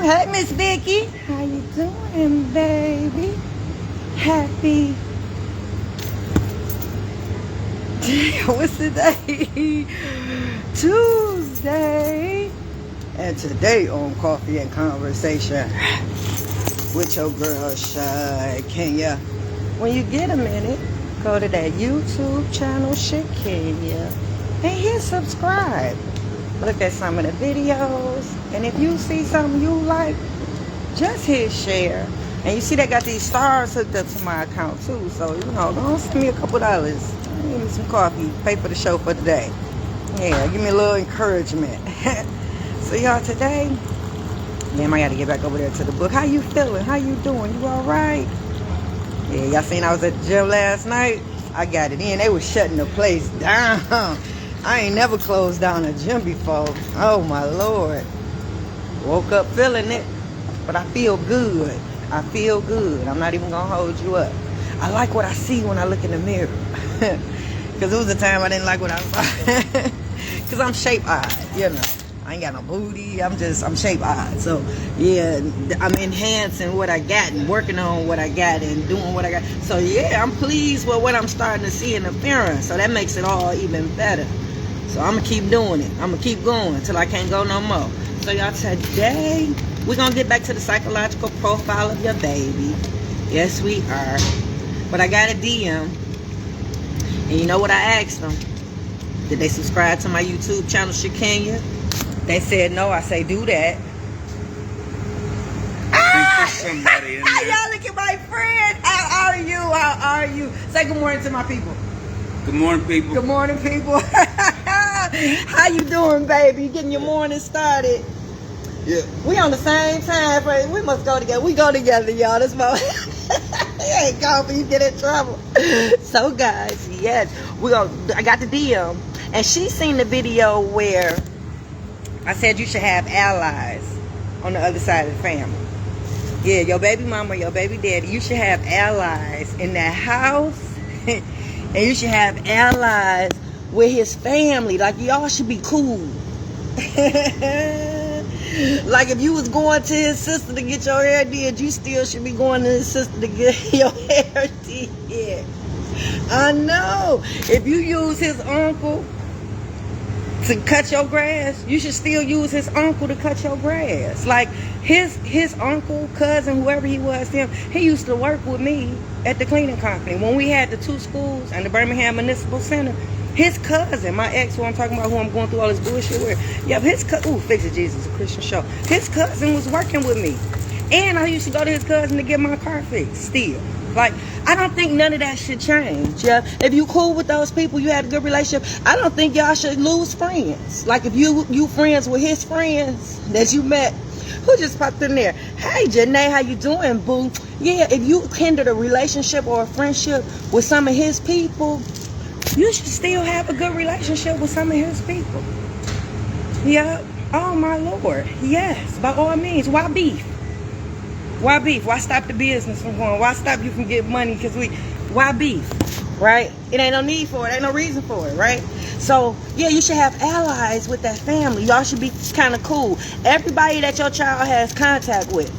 Hey, Miss Vicky. How you doing, baby? Happy. What's the day? Tuesday. And today on Coffee and Conversation with your girl, Shakenya. When you get a minute, go to that YouTube channel, Shakenya, and hit subscribe. Look at some of the videos, and if you see something you like, just hit share. And you see they got these stars hooked up to my account too, so go on, send me a couple dollars. Give me some coffee, pay for the show for today. Yeah, give me a little encouragement. So y'all, today, damn, I gotta get back over there to the book. How you feeling? How you doing? You all right? Yeah, y'all seen I was at the gym last night? I got it in. They was shutting the place down. I ain't never closed down a gym before. Oh my Lord. Woke up feeling it, but I feel good. I feel good. I'm not even gonna hold you up. I like what I see when I look in the mirror. Because it was a time I didn't like what I saw. Because I'm shape-eyed, I ain't got no booty. I'm shape-eyed. So, yeah, I'm enhancing what I got and working on what I got and doing what I got. So, yeah, I'm pleased with what I'm starting to see in the appearance. So that makes it all even better. So I'm going to keep doing it. I'm going to keep going until I can't go no more. So, y'all, today, we're going to get back to the psychological profile of your baby. Yes, we are. But I got a DM. And you know what I asked them? Did they subscribe to my YouTube channel, Shakenya? They said no. I say, do that. Somebody in there. Y'all look at my friend. How are you? How are you? Say good morning to my people. Good morning, people. Good morning, people. How you doing, baby? You getting your morning started? Yeah. We on the same time frame. We must go together. We go together, y'all. This moment. You ain't coffee, you get in trouble. So, guys, yes, I got the DM, and she seen the video where I said you should have allies on the other side of the family. Yeah, your baby mama, your baby daddy, you should have allies in that house. And you should have allies with his family. Like, y'all should be cool. Like, if you was going to his sister to get your hair did, you still should be going to his sister to get your hair did. I know. If you use his uncle to cut your grass, you should still use his uncle to cut your grass. Like, his uncle, cousin, whoever he was, he used to work with me at the cleaning company. When we had the two schools and the Birmingham Municipal Center, his cousin, my ex, who I'm talking about, who I'm going through all this bullshit with, yeah, his cousin, Fix It Jesus, a Christian show. His cousin was working with me. And I used to go to his cousin to get my car fixed still. Like, I don't think none of that should change. Yeah, if you cool with those people, you had a good relationship, I don't think y'all should lose friends. Like, if you friends with his friends that you met, who just popped in there? Hey, Janae, how you doing, boo? Yeah, if you hindered a relationship or a friendship with some of his people, you should still have a good relationship with some of his people. Yeah. Oh, my Lord. Yes, by all means. Why beef? Why beef? Why stop the business from going? Why stop you from getting money? Why beef? Right? It ain't no need for it. Ain't no reason for it, right? So, yeah, you should have allies with that family. Y'all should be kind of cool. Everybody that your child has contact with.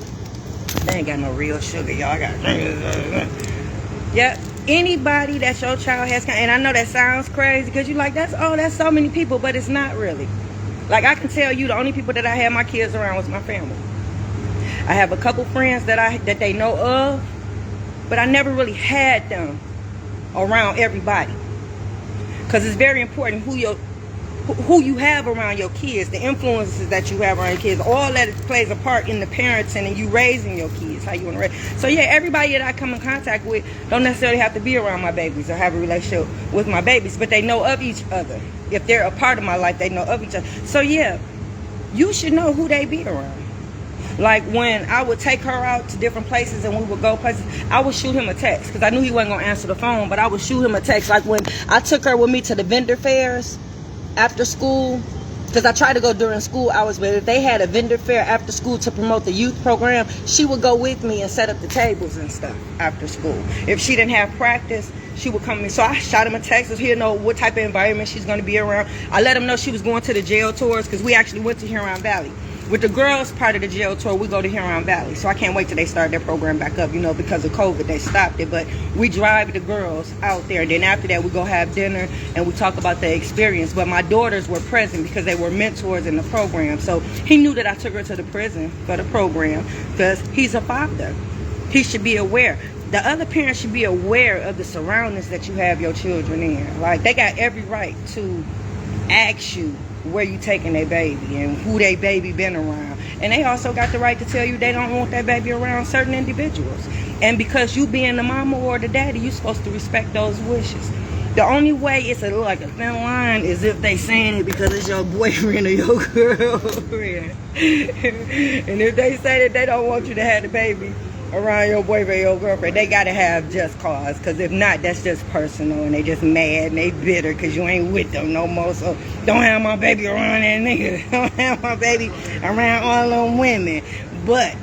They ain't got no real sugar, y'all. I got... Yep. Anybody that your child has, and I know that sounds crazy because you're like, that's so many people, but it's not really. Like, I can tell you the only people that I had my kids around was my family. I have a couple friends that they know of, but I never really had them around everybody. Because it's very important who you have around your kids, the influences that you have around your kids, all that plays a part in the parenting and you raising your kids, how you want to raise. So yeah, everybody that I come in contact with don't necessarily have to be around my babies or have a relationship with my babies, but they know of each other. If they're a part of my life, they know of each other. So yeah, you should know who they be around. Like, when I would take her out to different places and we would go places, I would shoot him a text because I knew he wasn't going to answer the phone, but I would shoot him a text. Like, when I took her with me to the vendor fairs after school, because I tried to go during school hours, but if they had a vendor fair after school to promote the youth program, she would go with me and set up the tables and stuff after school. If she didn't have practice, she would come to me. So I shot him a text so he'll know what type of environment she's going to be around. I let him know she was going to the jail tours because we actually went to Huron Valley. with the girls part of the jail tour, we go to Huron Valley. So I can't wait till they start their program back up. You know, because of COVID, they stopped it. But we drive the girls out there. Then after that, we go have dinner and we talk about the experience. But my daughters were present because they were mentors in the program. So he knew that I took her to the prison for the program because he's a father. He should be aware. The other parents should be aware of the surroundings that you have your children in. Like, they got every right to ask you where you taking their baby and who they baby been around. And they also got the right to tell you they don't want that baby around certain individuals. And because you being the mama or the daddy, you're supposed to respect those wishes. The only way it's like a thin line is if they saying it because it's your boyfriend or your girlfriend. And if they say that they don't want you to have the baby around your boyfriend or your girlfriend, they gotta have just cause, because if not, that's just personal and they just mad and they bitter because you ain't with them no more. So don't have my baby around that nigga. Don't have my baby around all them women. But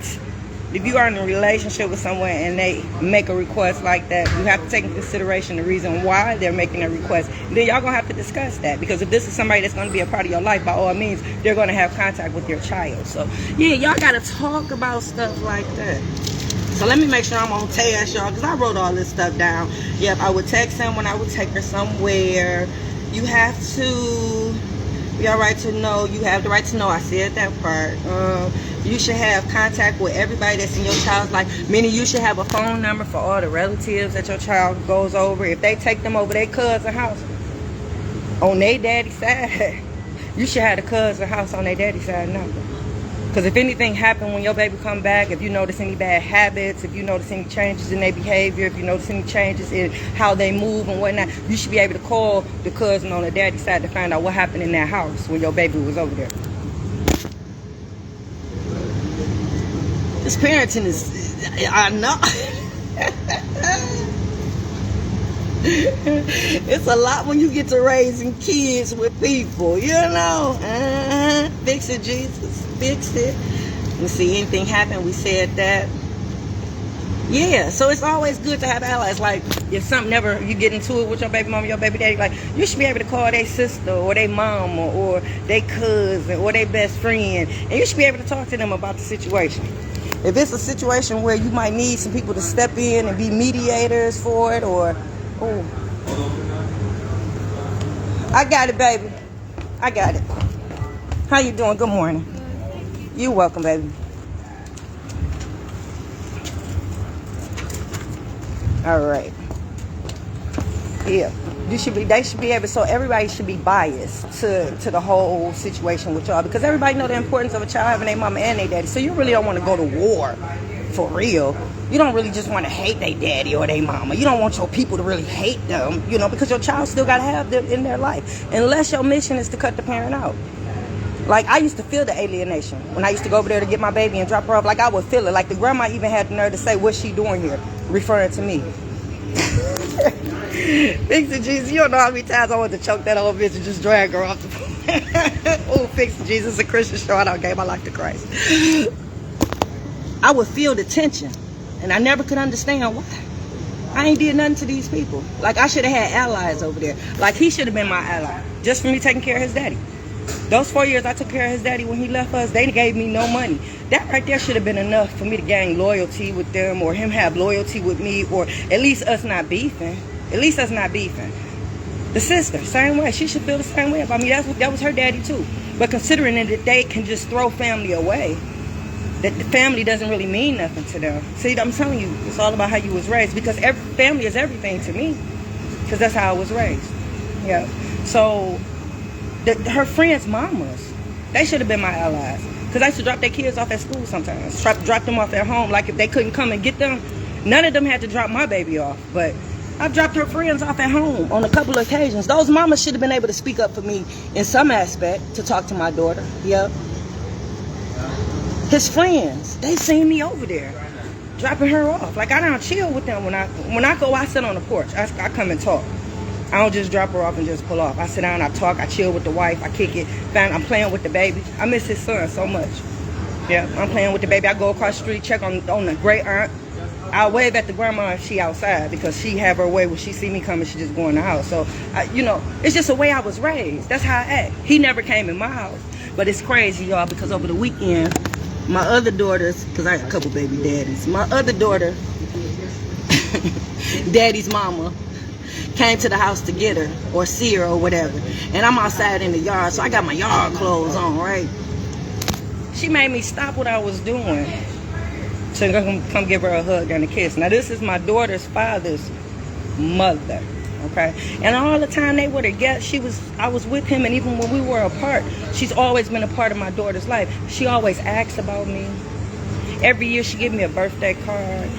if you are in a relationship with someone and they make a request like that, you have to take into consideration the reason why they're making a request. Then y'all gonna have to discuss that, because if this is somebody that's gonna be a part of your life, by all means, they're gonna have contact with your child. So yeah, y'all gotta talk about stuff like that. So let me make sure I'm on task, y'all, because I wrote all this stuff down. Yep, I would text him when I would take her somewhere. You have to be all right to know. You have the right to know. I said that part. You should have contact with everybody that's in your child's life. Meaning you should have a phone number for all the relatives that your child goes over. If they take them over their cousin's house on their daddy's side, you should have the cousin's house on their daddy's side number. Because if anything happened when your baby come back, if you notice any bad habits, if you notice any changes in their behavior, if you notice any changes in how they move and whatnot, you should be able to call the cousin on the daddy's side to find out what happened in that house when your baby was over there. This parenting is, I know. It's a lot when you get to raising kids with people, you know. Fix it, Jesus. Fix it. We see anything happen, we said that. Yeah, so it's always good to have allies. Like, if something ever, you get into it with your baby mama, your baby daddy, like, you should be able to call their sister or their mama or their cousin or their best friend, and you should be able to talk to them about the situation. If it's a situation where you might need some people to step in and be mediators for it, or, oh, I got it, baby. I got it. How you doing? Good morning. You're welcome, baby. All right. Yeah. They should be able, so everybody should be biased to the whole situation with y'all, because everybody know the importance of a child having their mama and their daddy. So you really don't want to go to war for real. You don't really just want to hate their daddy or their mama. You don't want your people to really hate them, you know, because your child still got to have them in their life, unless your mission is to cut the parent out. Like, I used to feel the alienation when I used to go over there to get my baby and drop her off. Like, I would feel it. Like, the grandma even had the nerve to say, "What's she doing here?" referring to me. Fix it, Jesus. You don't know how many times I wanted to choke that old bitch and just drag her off the phone. Oh, fix it, Jesus. A Christian show. I don't gave my life to Christ. I would feel the tension, and I never could understand why. I ain't did nothing to these people. Like, I should have had allies over there. Like, he should have been my ally, just for me taking care of his daddy. Those 4 years I took care of his daddy when he left us, they gave me no money. That right there should have been enough for me to gain loyalty with them, or him have loyalty with me, or at least us not beefing. At least us not beefing. The sister, same way. She should feel the same way about me. That was her daddy too. But considering that they can just throw family away, that the family doesn't really mean nothing to them. See, I'm telling you, it's all about how you was raised, because family is everything to me, because that's how I was raised. Yeah. So her friends' mamas, they should have been my allies, because I used to drop their kids off at school sometimes. Drop them off at home. Like, if they couldn't come and get them, none of them had to drop my baby off, but I've dropped her friends off at home on a couple of occasions. Those mamas should have been able to speak up for me in some aspect, to talk to my daughter. Yep. His friends, they seen me over there dropping her off. Like, I don't chill with them. When I go, I sit on the porch. I come and talk. I don't just drop her off and just pull off. I sit down, I talk, I chill with the wife, I kick it. I'm playing with the baby. I miss his son so much. Yeah, I'm playing with the baby. I go across the street, check on the great aunt. I wave at the grandma if she outside, because she have her way when she see me coming, she just go in the house. So, you know, it's just the way I was raised. That's how I act. He never came in my house. But it's crazy, y'all, because over the weekend, my other daughters, because I got a couple baby daddies, my other daughter, daddy's mama, came to the house to get her or see her or whatever. And I'm outside in the yard, so I got my yard clothes on, right? She made me stop what I was doing to come give her a hug and a kiss. Now, this is my daughter's father's mother, okay? And all the time they were together, I was with him, and even when we were apart, she's always been a part of my daughter's life. She always asks about me. Every year she gives me a birthday card.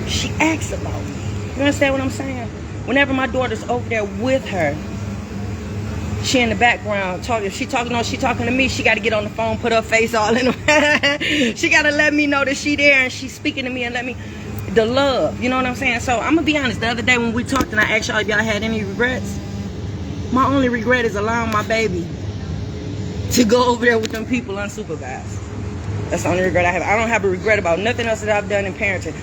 She asks about me. You understand what I'm saying? Whenever my daughter's over there with her, she in the background talking. If she talking to me, she got to get on the phone, put her face all in she got to let me know that she there and she's speaking to me and let me, the love, you know what I'm saying? So I'm going to be honest, the other day when we talked and I asked y'all if y'all had any regrets, my only regret is allowing my baby to go over there with them people unsupervised. That's the only regret I have. I don't have a regret about nothing else that I've done in parenting.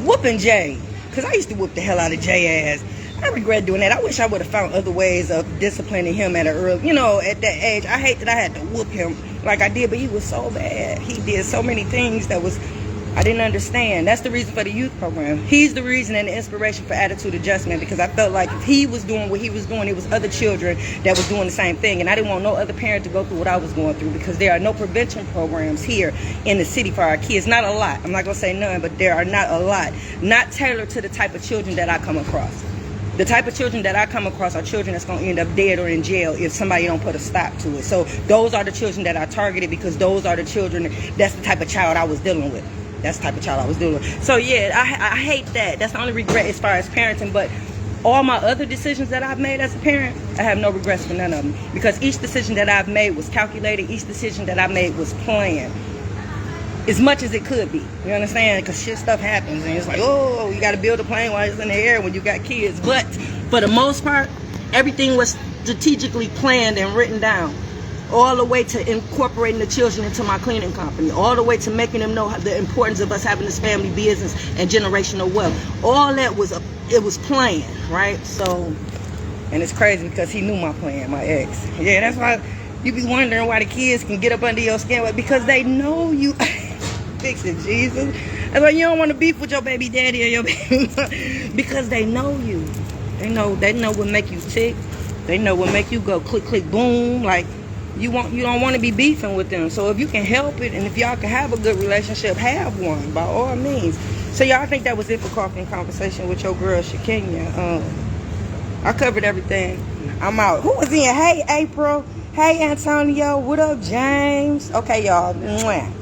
Whooping Jay, because I used to whoop the hell out of Jay ass. I regret doing that. I wish I would have found other ways of disciplining him at an early, at that age. I hate that I had to whoop him like I did, but he was so bad. He did so many things that I didn't understand. That's the reason for the youth program. He's the reason and the inspiration for attitude adjustment, because I felt like if he was doing what he was doing, it was other children that was doing the same thing. And I didn't want no other parent to go through what I was going through, because there are no prevention programs here in the city for our kids. Not a lot. I'm not going to say none, but there are not a lot. Not tailored to the type of children that I come across. The type of children that I come across are children that's going to end up dead or in jail if somebody don't put a stop to it. So those are the children that I targeted, because those are the children, that's the type of child I was dealing with. That's the type of child I was dealing with. So yeah, I hate that. That's the only regret as far as parenting. But all my other decisions that I've made as a parent, I have no regrets for none of them. Because each decision that I've made was calculated. Each decision that I made was planned. As much as it could be. You understand? Because stuff happens. And it's like, oh, you got to build a plane while it's in the air when you got kids. But for the most part, everything was strategically planned and written down. All the way to incorporating the children into my cleaning company. All the way to making them know the importance of us having this family business and generational wealth. All that was planned, right? So, and it's crazy because he knew my plan, my ex. Yeah, that's why you be wondering why the kids can get up under your skin. Because they know you. Fix it, Jesus. That's why you don't want to beef with your baby daddy or your baby mom, because they know you. They know what make you tick. They know what make you go click, click, boom. Like, you don't want to be beefing with them. So if you can help it, and if y'all can have a good relationship, have one by all means. So y'all, I think that was it for Coffee and Conversation with your girl Shakenya. I covered everything. I'm out. Who was in? Hey, April. Hey, Antonio. What up, James? Okay, y'all. Mwah.